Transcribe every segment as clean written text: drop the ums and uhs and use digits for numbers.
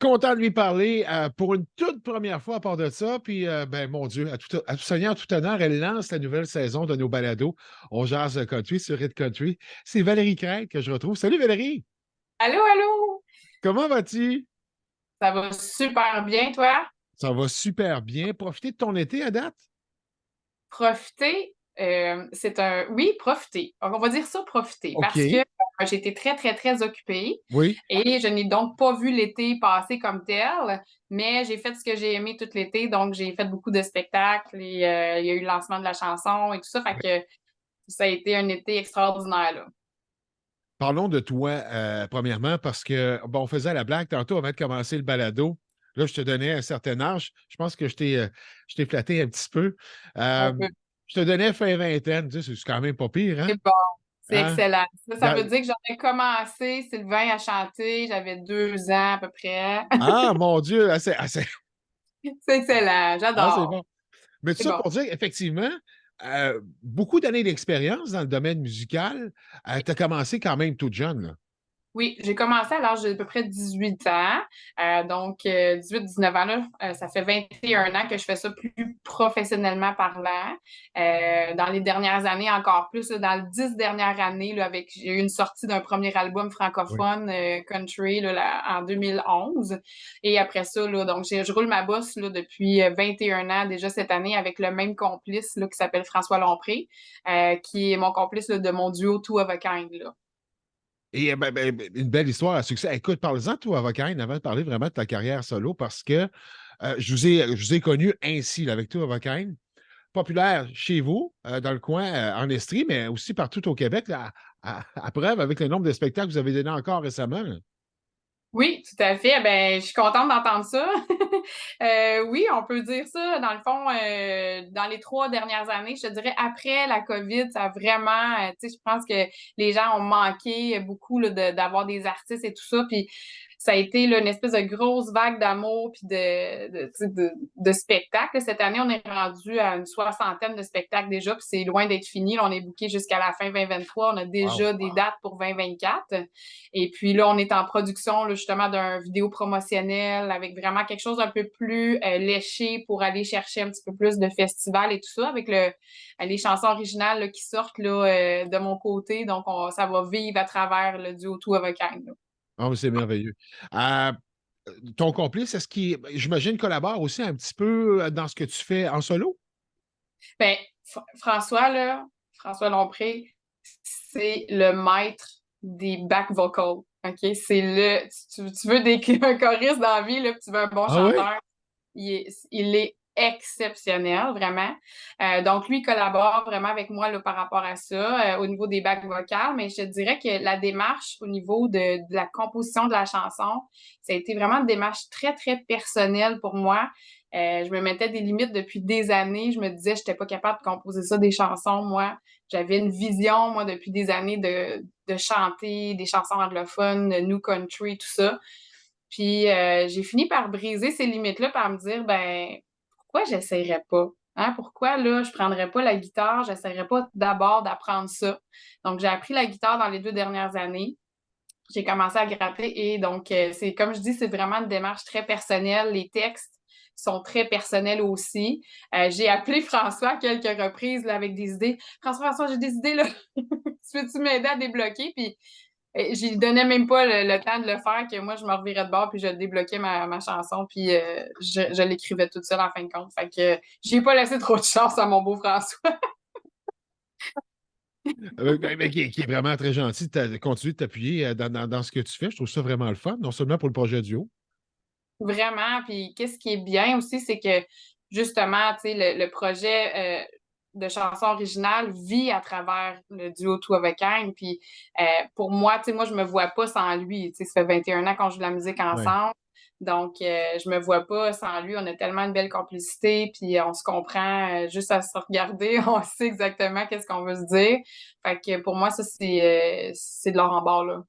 Content de lui parler pour une toute première fois à part de ça. Puis, ben, mon Dieu, à tout seigneur, tout honneur, elle lance la nouvelle saison de nos balados. On jase country sur Hit Country. C'est Valérie Craig que je retrouve. Salut Valérie! Allô, allô? Comment vas-tu? Ça va super bien, toi? Ça va super bien. Profiter de ton été à date? Profiter, c'est un... Oui, profiter. On va dire ça, profiter, parce que OK. j'ai été très, très, très occupée Oui. et je n'ai donc pas vu l'été passer comme tel, mais j'ai fait ce que j'ai aimé tout l'été, donc j'ai fait beaucoup de spectacles et il y a eu le lancement de la chanson et tout ça, fait que ça a été un été extraordinaire, là. Parlons de toi, premièrement, parce que, bon, on faisait la blague tantôt avant de commencer le balado. Là, je te donnais un certain âge. Je pense que je t'ai flatté un petit peu. Un Euh, peu. je te donnais fin vingtaine. Tu sais, c'est quand même pas pire, hein? C'est bon, c'est Hein? excellent. Ça veut Dans- dire que j'en ai commencé, Sylvain, à chanter, j'avais 2 ans à peu près. Ah, mon Dieu! C'est excellent, Ah, c'est j'adore. bon. Mais tout C'est ça bon. pour dire, effectivement, beaucoup d'années d'expérience dans le domaine musical. Tu as commencé quand même toute jeune, là. Oui, j'ai commencé à l'âge d'à peu près 18 ans. Donc, 18-19 ans, là, ça fait 21 ans que je fais ça plus professionnellement parlant. Dans les dernières années, encore plus, là, dans les 10 dernières années, là, j'ai eu une sortie d'un premier album Oui. francophone country en 2011. Et après ça, là, donc, je roule ma bosse là, depuis 21 ans déjà cette année avec le même complice là, qui s'appelle François Lompré, qui est mon complice là, de mon duo Two of a Kind. Là. Et une belle histoire à succès. Écoute, parle-en, toi, Avocaine, avant de parler vraiment de ta carrière solo, parce que je vous ai connu ainsi, là, avec toi, Avocaine, populaire chez vous, dans le coin, en Estrie, mais aussi partout au Québec, là, à preuve avec le nombre de spectacles que vous avez donné encore récemment, là. Oui, tout à fait. Ben, je suis contente d'entendre ça. Oui, on peut dire ça. Dans le fond, dans les 3 dernières années, je te dirais après la COVID, ça a vraiment, tu sais, je pense que les gens ont manqué beaucoup là, d'avoir des artistes et tout ça. Puis ça a été là, une espèce de grosse vague d'amour puis tu sais, de spectacles. Cette année, on est rendu à une soixantaine de spectacles déjà, puis c'est loin d'être fini. Là, on est booké jusqu'à la fin 2023. On a Wow. déjà des dates pour 2024. Et puis là, on est en production là, justement d'un vidéo promotionnel avec vraiment quelque chose d'un peu plus léché pour aller chercher un petit peu plus de festivals et tout ça, avec les chansons originales là, qui sortent là, de mon côté. Donc, ça va vivre à travers le duo Two of a Kind, là. Ah, mais c'est merveilleux. Euh, ton complice, est-ce qu'il, j'imagine, collabore aussi un petit peu dans ce que tu fais en solo? Ben, François, là, François Lompré, c'est le maître des back vocals. OK? C'est tu veux un choriste dans la vie, là, puis tu veux un bon Ah oui? chanteur. Il est exceptionnel, vraiment. Donc, lui, il collabore vraiment avec moi là, par rapport à ça, au niveau des bacs vocales, mais je te dirais que la démarche au niveau de la composition de la chanson, ça a été vraiment une démarche très, très personnelle pour moi. Je me mettais des limites depuis des années. Je me disais, je n'étais pas capable de composer ça, des chansons, moi. J'avais une vision, moi, depuis des années de chanter des chansons anglophones, de new country, tout ça. Puis j'ai fini par briser ces limites-là, par me dire, ben, pourquoi j'essayerais pas? Hein? Pourquoi là, je prendrais pas la guitare, j'essayerais pas d'abord d'apprendre ça? Donc, j'ai appris la guitare dans les 2 dernières années. J'ai commencé à gratter et donc, c'est comme je dis, c'est vraiment une démarche très personnelle. Les textes sont très personnels aussi. J'ai appelé François à quelques reprises là, avec des idées. François, j'ai des idées là. Tu peux-tu m'aider à débloquer? Puis j'y donnais même pas le temps de le faire, que moi, je me revirais de bord, puis je débloquais ma chanson, puis je l'écrivais toute seule en fin de compte. Fait que j'ai pas laissé trop de chance à mon beau François. Qui est vraiment très gentil de continuer de t'appuyer dans ce que tu fais. Je trouve ça vraiment le fun, non seulement pour le projet duo. Vraiment. Puis qu'est-ce qui est bien aussi, c'est que justement, tu sais, le projet de chanson originale vit à travers le duo Two of a Kind. Puis pour moi, tu sais, moi, je me vois pas sans lui. Tu sais, ça fait 21 ans qu'on joue de la musique Ouais. ensemble. Donc, je me vois pas sans lui. On a tellement une belle complicité, puis on se comprend juste à se regarder. On sait exactement qu'est-ce qu'on veut se dire. Fait que pour moi, ça, c'est de l'or en barre, là.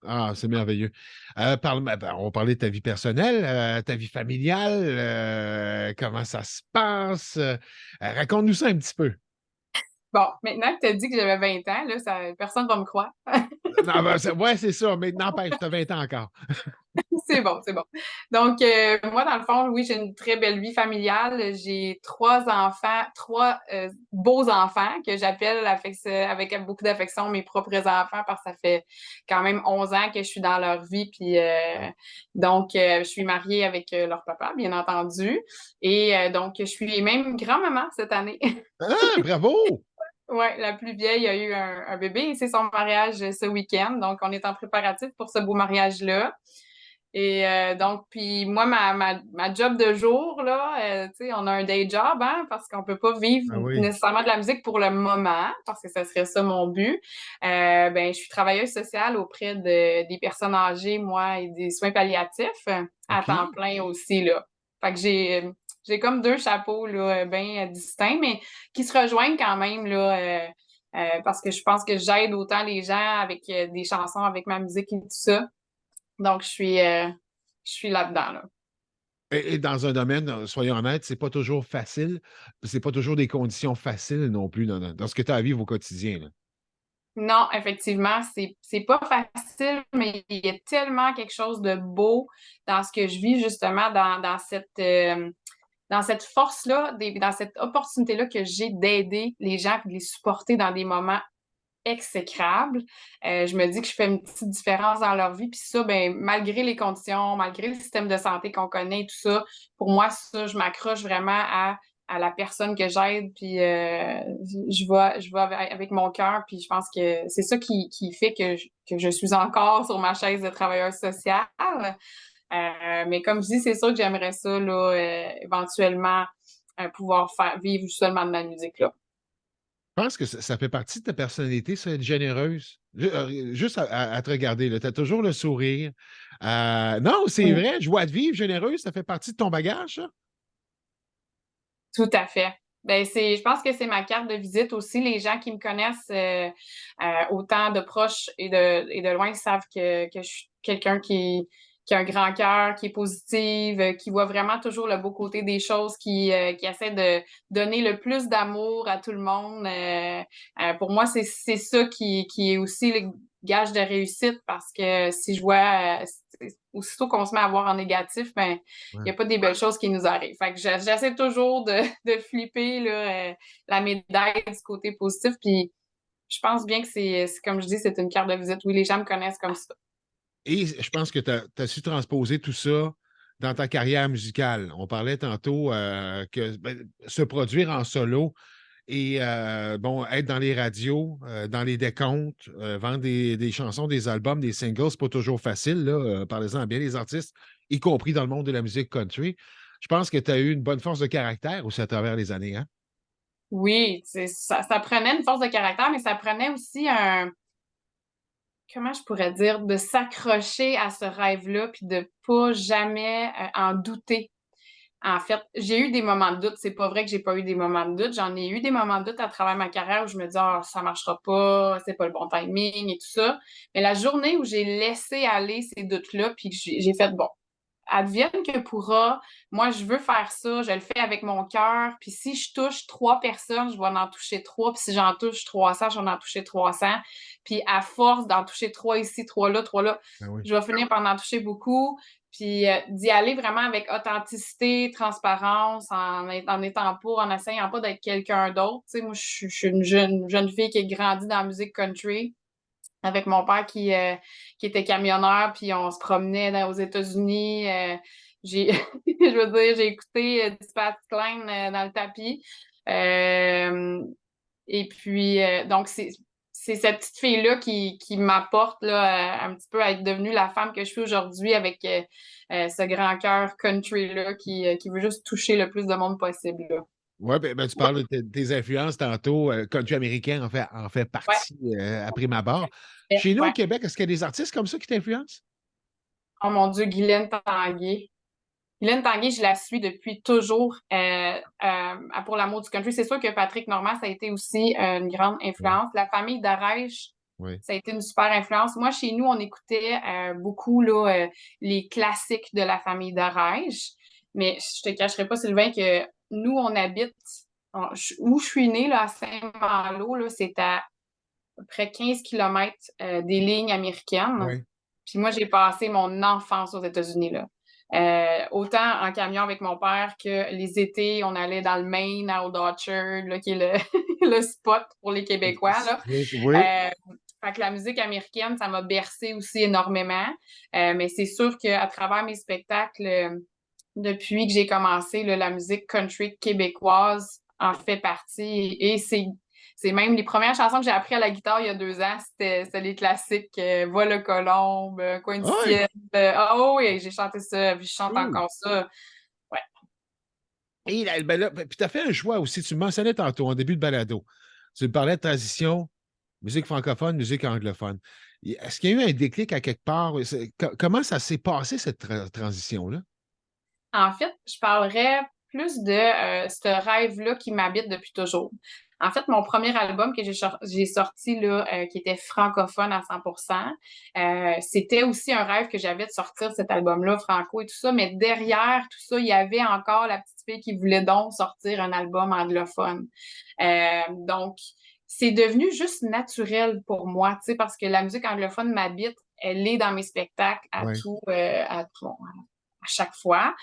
Ah, c'est merveilleux. On parlait de ta vie personnelle, ta vie familiale, comment ça se passe. Raconte-nous ça un petit peu. Bon, maintenant que tu as dit que j'avais 20 ans, là, personne va me croire. Non, ben, ouais, c'est ça, mais n'empêche, tu as 20 ans encore. C'est bon, c'est bon. Donc, moi, dans le fond, oui, j'ai une très belle vie familiale. J'ai 3 enfants, 3 beaux enfants que j'appelle avec beaucoup d'affection mes propres enfants parce que ça fait quand même 11 ans que je suis dans leur vie. Puis, donc, je suis mariée avec leur papa, bien entendu. Et donc, je suis même grand-maman cette année. Ah, bravo! Ouais, la plus vieille a eu un bébé et c'est son mariage ce week-end. Donc, on est en préparatif pour ce beau mariage-là. Et donc, puis moi, ma job de jour, là, tu sais, on a un day job, hein, parce qu'on peut pas vivre Ah oui. nécessairement de la musique pour le moment, parce que ça serait ça mon but. Ben, je suis travailleuse sociale auprès des personnes âgées, moi, et des soins palliatifs à temps OK. plein aussi, là. Fait que j'ai comme 2 chapeaux, là, bien distincts, mais qui se rejoignent quand même, là, parce que je pense que j'aide autant les gens avec des chansons, avec ma musique et tout ça. Donc, je suis là-dedans, là. Et dans un domaine, soyons honnêtes, c'est pas toujours facile. C'est pas toujours des conditions faciles non plus dans ce que tu as à vivre au quotidien, là. Non, effectivement, c'est pas facile, mais il y a tellement quelque chose de beau dans ce que je vis, justement, dans cette force-là, dans cette opportunité-là que j'ai d'aider les gens et de les supporter dans des moments exécrables. Je me dis que je fais une petite différence dans leur vie. Puis ça, ben, malgré les conditions, malgré le système de santé qu'on connaît et tout ça, pour moi, ça, je m'accroche vraiment à la personne que j'aide. Puis je vais avec mon cœur. Puis je pense que c'est ça qui fait que je suis encore sur ma chaise de travailleuse sociale. Mais comme je dis, c'est sûr que j'aimerais ça, là, éventuellement, pouvoir faire vivre seulement de ma musique, là. Je pense que ça fait partie de ta personnalité, ça, être généreuse. Juste à te regarder, tu as toujours le sourire. Non, c'est Oui. vrai, joie de vivre, généreuse, ça fait partie de ton bagage, ça? Tout à fait. Ben, je pense que c'est ma carte de visite aussi. Les gens qui me connaissent autant de proches et de loin savent que je suis quelqu'un qui a un grand cœur, qui est positive, qui voit vraiment toujours le beau côté des choses, qui essaie de donner le plus d'amour à tout le monde. Pour moi, c'est ça qui est aussi le gage de réussite parce que si je vois, aussitôt qu'on se met à voir en négatif, ben, il Ouais. n'y a pas des belles choses qui nous arrivent. Fait que j'essaie toujours de flipper là, la médaille du côté positif. Puis je pense bien que comme je dis, c'est une carte de visite. Oui, les gens me connaissent comme ça. Et je pense que tu as su transposer tout ça dans ta carrière musicale. On parlait tantôt que se produire en solo et bon, être dans les radios, dans les décomptes, vendre des chansons, des albums, des singles, c'est pas toujours facile, là. Parlez-en à bien les artistes, y compris dans le monde de la musique country. Je pense que tu as eu une bonne force de caractère aussi à travers les années, hein? Oui, ça prenait une force de caractère, mais ça prenait aussi comment je pourrais dire, de s'accrocher à ce rêve-là, puis de pas jamais en douter. En fait, j'ai eu des moments de doute. C'est pas vrai que j'ai pas eu des moments de doute. J'en ai eu des moments de doute à travers ma carrière où je me dis, ah, ça marchera pas, c'est pas le bon timing et tout ça. Mais la journée où j'ai laissé aller ces doutes-là, puis que j'ai fait, bon, advienne que pourra, moi, je veux faire ça, je le fais avec mon cœur. Puis si je touche 3 personnes, je vais en toucher 3. Puis si j'en touche 300, je vais en toucher 300. Puis à force d'en toucher 3 ici, 3 là, 3 là, Ben oui. je vais finir par en toucher beaucoup. Puis d'y aller vraiment avec authenticité, transparence, en étant pas, en essayant pas d'être quelqu'un d'autre. Tu sais, moi, je suis une jeune fille qui a grandi dans la musique country avec mon père qui était camionneur, puis on se promenait aux États-Unis. Je veux dire, j'ai écouté du Pat Klein dans le tapis. Euh, et puis, donc, c'est cette petite fille-là qui m'apporte là, un petit peu à être devenue la femme que je suis aujourd'hui avec ce grand cœur country-là qui veut juste toucher le plus de monde possible, là. Oui, tu parles de tes influences tantôt. Country américain en fait Ouais, partie à prime abord. Chez nous au ouais. Québec, est-ce qu'il y a des artistes comme ça qui t'influencent? Oh mon Dieu, Guylaine Tanguay. Guylaine Tanguay, je la suis depuis toujours pour l'amour du country. C'est sûr que Patrick Normand, ça a été aussi une grande Oui, influence. La famille d'Arèche, oui. ça a été une super influence. Moi, chez nous, on écoutait beaucoup là, les classiques de la famille d'Arèche. Mais je te cacherai pas, Sylvain, que nous, on habite où je suis née, là, à Saint-Malo, là, c'est à peu près 15 kilomètres des lignes américaines. Oui. Puis moi, j'ai passé mon enfance aux États-Unis, là. Autant en camion avec mon père que les étés, on allait dans le Maine, à Old Orchard, là, qui est le, le spot pour les Québécois, là. Oui. Euh, Fait que la musique américaine, ça m'a bercé aussi énormément. Mais c'est sûr qu'à travers mes spectacles, depuis que j'ai commencé, là, la musique country québécoise en fait partie. Et c'est même les premières chansons que j'ai apprises à la guitare il y a 2 ans, c'était les classiques Va le colombe, Coin du Ah oui, ciel. Oh oui, j'ai chanté ça, puis je chante cool. encore ça. Ouais. Et là, ben là, puis tu as fait un choix aussi, tu me mentionnais tantôt, en début de balado. Tu me parlais de transition, musique francophone, musique anglophone. Est-ce qu'il y a eu un déclic à quelque part? Comment ça s'est passé, cette transition-là? En fait, je parlerais plus de ce rêve-là qui m'habite depuis toujours. En fait, mon premier album que j'ai sorti, là, qui était francophone à 100%, c'était aussi un rêve que j'avais de sortir cet album-là, franco et tout ça, mais derrière tout ça, il y avait encore la petite fille qui voulait donc sortir un album anglophone. Donc, c'est devenu juste naturel pour moi, tu sais, parce que la musique anglophone m'habite, elle est dans mes spectacles Oui. à tout, à chaque fois.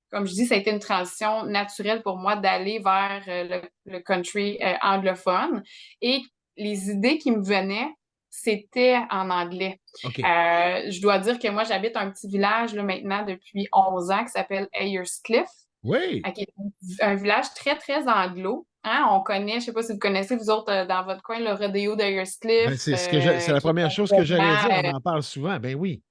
Comme je dis, ça a été une transition naturelle pour moi d'aller vers le country anglophone. Et les idées qui me venaient, c'était en anglais. OK. Je dois dire que moi, j'habite un petit village là, maintenant depuis 11 ans qui s'appelle Ayerscliff, Oui. qui est un village très, très anglo. Hein? On connaît, je ne sais pas si vous connaissez, vous autres, dans votre coin, le rodéo Ben, d'Ayerscliff, c'est la qui est première un chose que j'allais événement dire. On en parle souvent. Ben oui.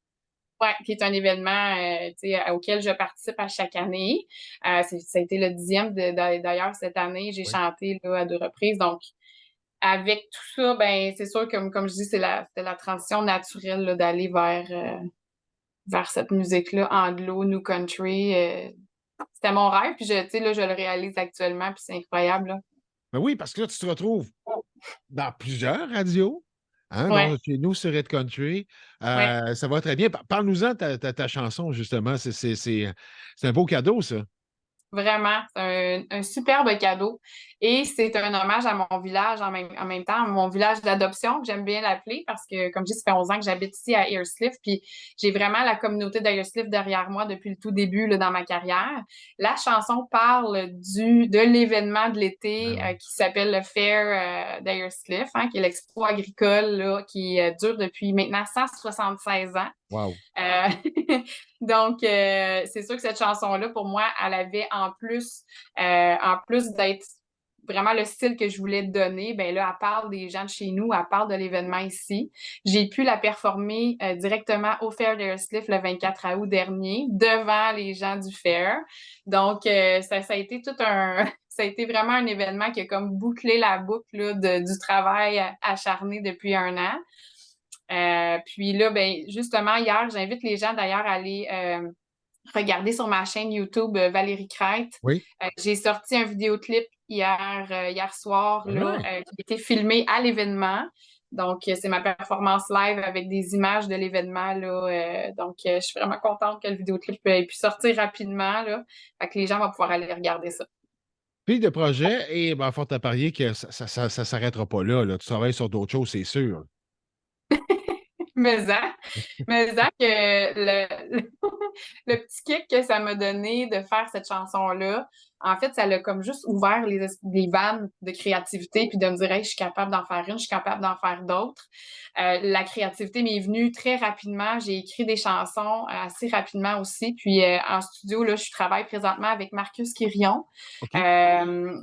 ouais, qui est un événement tu sais, auquel je participe à chaque année. Ça a été le 10e d'ailleurs cette année. J'ai Oui. chanté là, à 2 reprises. Donc, avec tout ça, ben c'est sûr que, comme je dis, c'était la transition naturelle là, d'aller vers cette musique-là, anglo, new country. C'était mon rêve, puis tu sais, là, je le réalise actuellement, puis c'est incroyable. Là. Ben oui, parce que là, tu te retrouves dans plusieurs radios, hein, Ouais, dont chez nous sur Red Country. ouais. Ça va très bien. Parle-nous-en de ta chanson, justement. C'est un beau cadeau, ça. Vraiment, c'est un superbe cadeau. Et c'est un hommage à mon village en même temps, mon village d'adoption, que j'aime bien l'appeler, parce que, comme je dis, ça fait 11 ans que j'habite ici à Ayerscliff, puis j'ai vraiment la communauté d'Ayerscliff derrière moi depuis le tout début là, dans ma carrière. La chanson parle de l'événement de l'été Ben oui. qui s'appelle le Fair d'Ayerscliff, hein, qui est l'expo agricole là, qui dure depuis maintenant 176 ans. Wow. Euh, donc, c'est sûr que cette chanson-là, pour moi, elle avait en plus d'être vraiment le style que je voulais donner, ben là, elle parle des gens de chez nous, elle parle de l'événement ici. J'ai pu la performer directement au Fair d'Ayerscliff le 24 août dernier, devant les gens du Fair. Donc, ça a été tout un... Ça a été vraiment un événement qui a comme bouclé la boucle là, du travail acharné depuis 1 an. Puis là, ben, justement, hier, j'invite les gens d'ailleurs à aller regarder sur ma chaîne YouTube Valérie Crête. Oui. J'ai sorti un vidéoclip hier soir All là, right. qui a été filmé à l'événement. Donc, c'est ma performance live avec des images de l'événement. Là, donc, je suis vraiment contente que le vidéoclip ait pu sortir rapidement. Là. Fait que les gens vont pouvoir aller regarder ça. Fille de projet, et ben, fort à parier que ça s'arrêtera pas là, là. Tu travailles sur d'autres choses, c'est sûr. Mais que le petit kick que ça m'a donné de faire cette chanson-là, en fait, ça l'a comme juste ouvert les vannes de créativité, puis de me dire, hey, je suis capable d'en faire une, je suis capable d'en faire d'autres. La créativité m'est venue très rapidement. J'ai écrit des chansons assez rapidement aussi. Puis en studio, là, je travaille présentement avec Marcus Quirion, OK.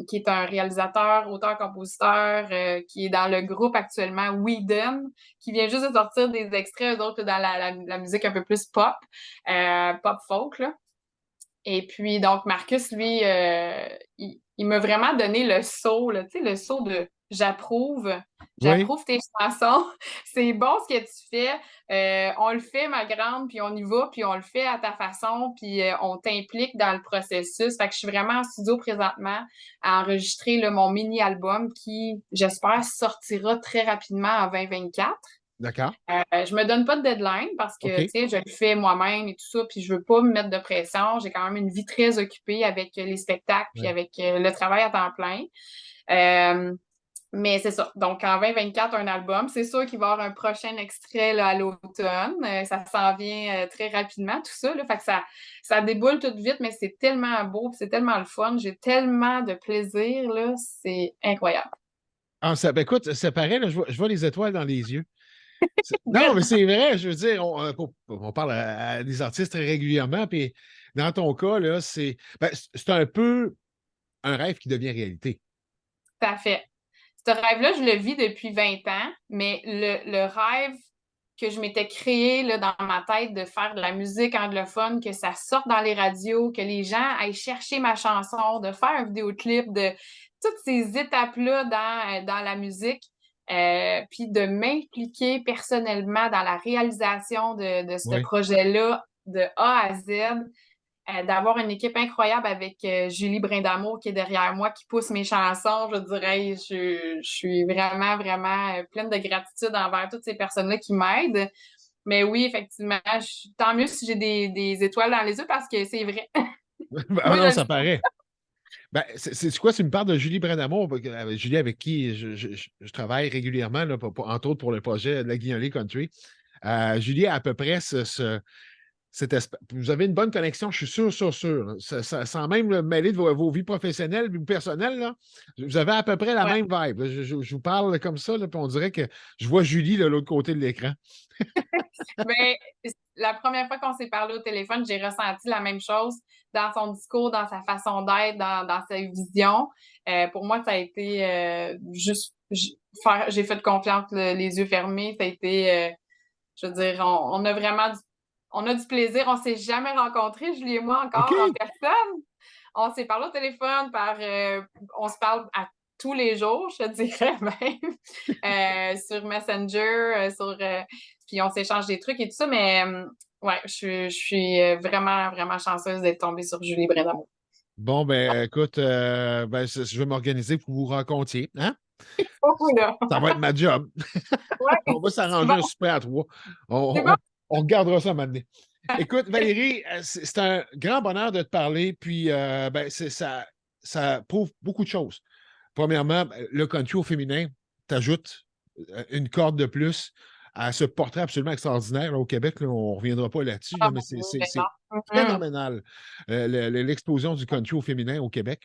qui est un réalisateur, auteur-compositeur, qui est dans le groupe actuellement Whedon, qui vient juste de sortir des extraits, eux autres, dans la musique un peu plus pop, pop folk, là. Et puis, donc, Marcus, lui, il m'a vraiment donné le saut, là, tu sais, le saut de j'approuve, Oui. j'approuve tes chansons, c'est bon ce que tu fais, on le fait, ma grande, puis on y va, puis on le fait à ta façon, puis on t'implique dans le processus. Fait que je suis vraiment en studio présentement à enregistrer là, mon mini-album qui, j'espère, sortira très rapidement en 2024. D'accord. Je me donne pas de deadline parce que, tu OK. sais, je le fais moi-même et tout ça, puis je veux pas me mettre de pression. J'ai quand même une vie très occupée avec les spectacles puis Ouais. avec le travail à temps plein. Euh, Mais c'est ça. Donc, en 2024, un album. C'est sûr qu'il va y avoir un prochain extrait là, à l'automne. Ça s'en vient très rapidement, tout ça. Là. Fait que ça déboule tout vite, mais c'est tellement beau, puis c'est tellement le fun. J'ai tellement de plaisir, là. C'est incroyable. Ah, ça, ben, écoute, c'est pareil, là, je vois les étoiles dans les yeux. Non, Good. mais c'est vrai, je veux dire, on parle à des artistes très régulièrement, puis dans ton cas, là, c'est un peu un rêve qui devient réalité. Tout à fait. Ce rêve-là, je le vis depuis 20 ans, mais le rêve que je m'étais créé là, dans ma tête de faire de la musique anglophone, que ça sorte dans les radios, que les gens aillent chercher ma chanson, de faire un vidéoclip, de toutes ces étapes-là dans la musique, puis de m'impliquer personnellement dans la réalisation de ce Oui. projet-là de A à Z, d'avoir une équipe incroyable avec Julie Brindamour qui est derrière moi, qui pousse mes chansons. Je dirais, je suis vraiment, vraiment pleine de gratitude envers toutes ces personnes-là qui m'aident. Mais oui, effectivement, tant mieux si j'ai des étoiles dans les yeux parce que c'est vrai. Ah Moi, non, je le ça sais. paraît. Ben, c'est quoi, tu me parles de Julie Brennamour, Julie avec qui je travaille régulièrement, là, entre autres pour le projet de la Guignolée Country. Julie a à peu près vous avez une bonne connexion, je suis sûr. Sans même le mêler de vos vies professionnelles ou personnelles, là, vous avez à peu près la Ouais. même vibe. Je vous parle comme ça, là, puis on dirait que je vois Julie de l'autre côté de l'écran. Mais la première fois qu'on s'est parlé au téléphone, j'ai ressenti la même chose dans son discours, dans sa façon d'être, dans sa vision. Pour moi, ça a été juste j'ai fait confiance les yeux fermés. Ça a été, je veux dire, on a vraiment on a du plaisir. On s'est jamais rencontrés, Julie et moi, OK? encore en personne. On s'est parlé au téléphone on se parle à tous les jours, je te dirais même, sur Messenger, puis on s'échange des trucs et tout ça, mais ouais, je suis vraiment, vraiment chanceuse d'être tombée sur Julie Brindamour. Bon, ben, écoute, ben, je vais m'organiser pour vous rencontrer. Hein? Oh là! Ça va être ma job. Ouais, On va c'est s'arranger bon, un super à trois. c'est On, bon. on- on regardera ça maintenant. Écoute, Valérie, c'est un grand bonheur de te parler. Puis, ben, ça prouve beaucoup de choses. Premièrement, ben, le country au féminin t'ajoute une corde de plus à ce portrait absolument extraordinaire là, au Québec. Là, on ne reviendra pas là-dessus, Ah là, mais mon Dieu, mais c'est non. Mhm. phénoménal, l'explosion du country au féminin au Québec,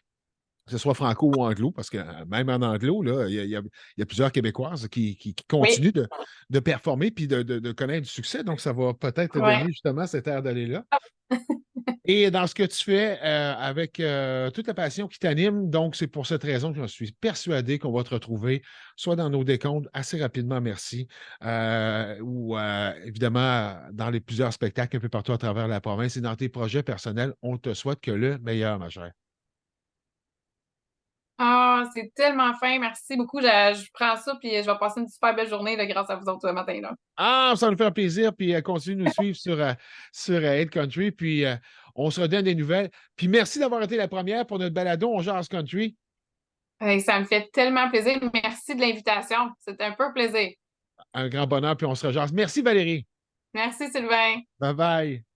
que ce soit franco ou anglo, parce que même en anglo, là, il y a plusieurs Québécoises qui Oui, continuent de performer puis de connaître du succès. Donc, ça va peut-être te ouais. donner justement cet air d'aller-là. Et dans ce que tu fais avec toute la passion qui t'anime, donc c'est pour cette raison que je suis persuadé qu'on va te retrouver soit dans nos décomptes assez rapidement, merci, ou évidemment dans les plusieurs spectacles un peu partout à travers la province et dans tes projets personnels. On te souhaite que le meilleur, ma chère. Ah, c'est tellement fin. Merci beaucoup. Je prends ça, puis je vais passer une super belle journée là, grâce à vous autres ce matin-là. Ah, ça va nous faire plaisir, puis continue de nous suivre sur Hate Country, puis on se redonne des nouvelles. Puis merci d'avoir été la première pour notre balado On Jase Country. Hey, ça me fait tellement plaisir. Merci de l'invitation. C'était un peu plaisir. Un grand bonheur, puis on se rejase. Merci Valérie. Merci, Sylvain. Bye bye.